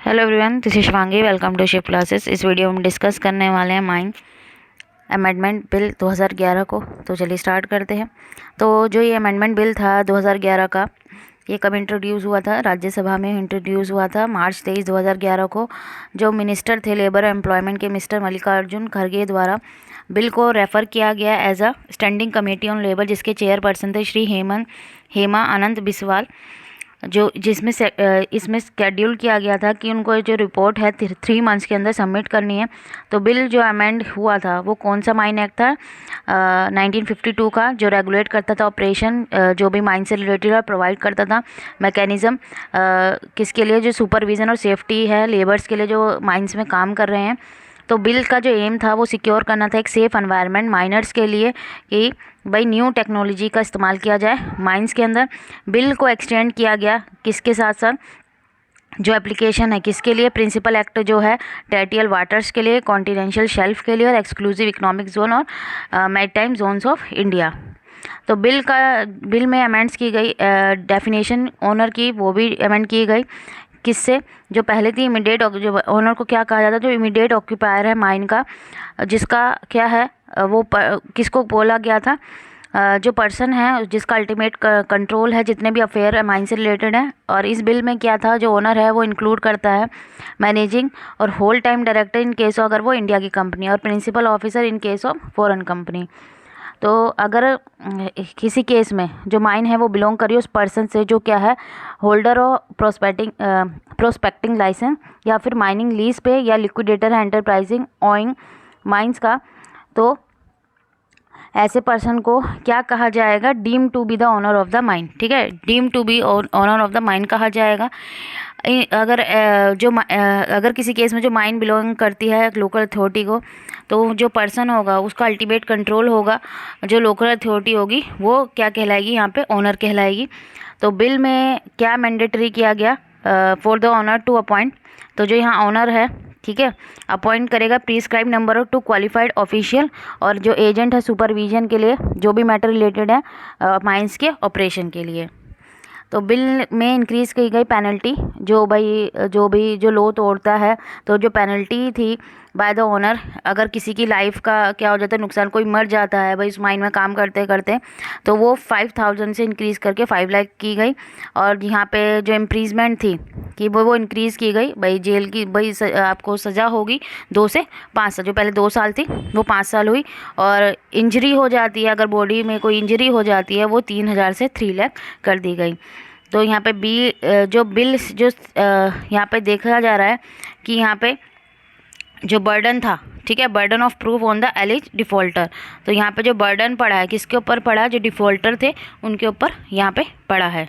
Hello everyone, this is Shivangi. Welcome to Shiv classes. इस video में हम डिस्कस करने वाले हैं माइन अमेंडमेंट बिल 2011 को। तो चलिए स्टार्ट करते हैं। तो जो ये अमेंडमेंट बिल था 2011 का, ये कब इंट्रोड्यूस हुआ था? राज्यसभा में इंट्रोड्यूस हुआ था मार्च 23, 2011 को। जो मिनिस्टर थे लेबर और एम्प्लॉयमेंट के, मिस्टर मल्लिकार्जुन खड़गे द्वारा बिल को रेफ़र किया गया as a standing committee on labour, जिसके चेयरपर्सन थे श्री हेमा आनंद बिस्वाल। जो जिसमें इसमें स्केड्यूल किया गया था कि उनको जो रिपोर्ट है 3 मंथ्स के अंदर सबमिट करनी है। तो बिल जो अमेंड हुआ था वो कौन सा माइन एक्ट था? 1952 का, जो रेगुलेट करता था ऑपरेशन जो भी माइन से रिलेटेड और प्रोवाइड करता था मैकेनिज़्म किसके लिए, जो सुपरविज़न और सेफ्टी है लेबर्स के लिए जो माइंस में काम कर रहे हैं। तो बिल का जो एम था वो सिक्योर करना था एक सेफ़ एनवायरनमेंट माइनर्स के लिए, कि भाई न्यू टेक्नोलॉजी का इस्तेमाल किया जाए माइंस के अंदर। बिल को एक्सटेंड किया गया किसके साथ साथ, जो एप्लीकेशन है किसके लिए, प्रिंसिपल एक्ट जो है टेरिटोरियल वाटर्स के लिए, कॉन्टिनेंशियल शेल्फ के लिए और एक्सक्लूसिव इकोनॉमिक जोन और मैरीटाइम जोन्स ऑफ इंडिया। तो बिल में अमेंड्स की गई डेफिनेशन ओनर की, वो भी अमेंड की गई। किससे? जो पहले थी इमीडिएट, जो ओनर को क्या कहा जाता है, जो इमीडिएट ऑक्यूपायर है माइन का, जिसका क्या है वो किसको बोला गया था? जो पर्सन है जिसका अल्टीमेट कंट्रोल है जितने भी अफेयर माइन से रिलेटेड हैं। और इस बिल में क्या था, जो ओनर है वो इंक्लूड करता है मैनेजिंग और whole time director in case अगर वो इंडिया की कंपनी, और principal officer in case of foreign company. तो अगर किसी केस में जो माइन है वो बिलोंग करी उस पर्सन से जो क्या है, होल्डर और प्रोस्पेक्टिंग लाइसेंस या फिर माइनिंग लीज पे या लिक्विडेटर है एंटरप्राइजिंग ओइंग माइंस का, तो ऐसे पर्सन को क्या कहा जाएगा? Deem to be the owner of the mine. ठीक है, deem to be owner of the mine कहा जाएगा। अगर किसी केस में जो माइन बिलोंग करती है लोकल अथॉरिटी को, तो जो पर्सन होगा उसका अल्टीमेट कंट्रोल होगा, जो लोकल अथॉरिटी होगी वो क्या कहलाएगी? यहाँ पे ओनर कहलाएगी। तो बिल में क्या मैंडेटरी किया गया? For the owner to appoint, तो जो यहाँ ओनर है, ठीक है, अपॉइंट करेगा prescribe number of 2 qualified official, और जो एजेंट है सुपरविजन के लिए जो भी मैटर रिलेटेड है माइंस के ऑपरेशन के लिए। तो बिल में इंक्रीज़ की गई पेनल्टी, जो लो तोड़ता है, तो जो पेनल्टी थी बाय द ओनर, अगर किसी की लाइफ का क्या हो जाता है नुकसान, कोई मर जाता है भाई इस माइन में काम करते करते, तो वो 5,000 से इंक्रीज़ करके 5 लाख की गई। और यहाँ पे जो इम्प्रीजमेंट थी कि वो इंक्रीज़ की गई, भाई जेल की आपको सज़ा होगी 2 से 5 साल, जो पहले 2 साल थी वो 5 साल हुई। और इंजरी हो जाती है, अगर बॉडी में कोई इंजरी हो जाती है, वो 3,000 से 3 लाख कर दी गई। तो यहाँ पे बिल यहाँ पे देखा जा रहा है कि यहाँ पे जो बर्डन था, ठीक है, burden of proof on the allege defaulter. तो यहाँ पे जो बर्डन पड़ा है किसके ऊपर पड़ा है? जो डिफ़ॉल्टर थे उनके ऊपर यहाँ पे पड़ा है।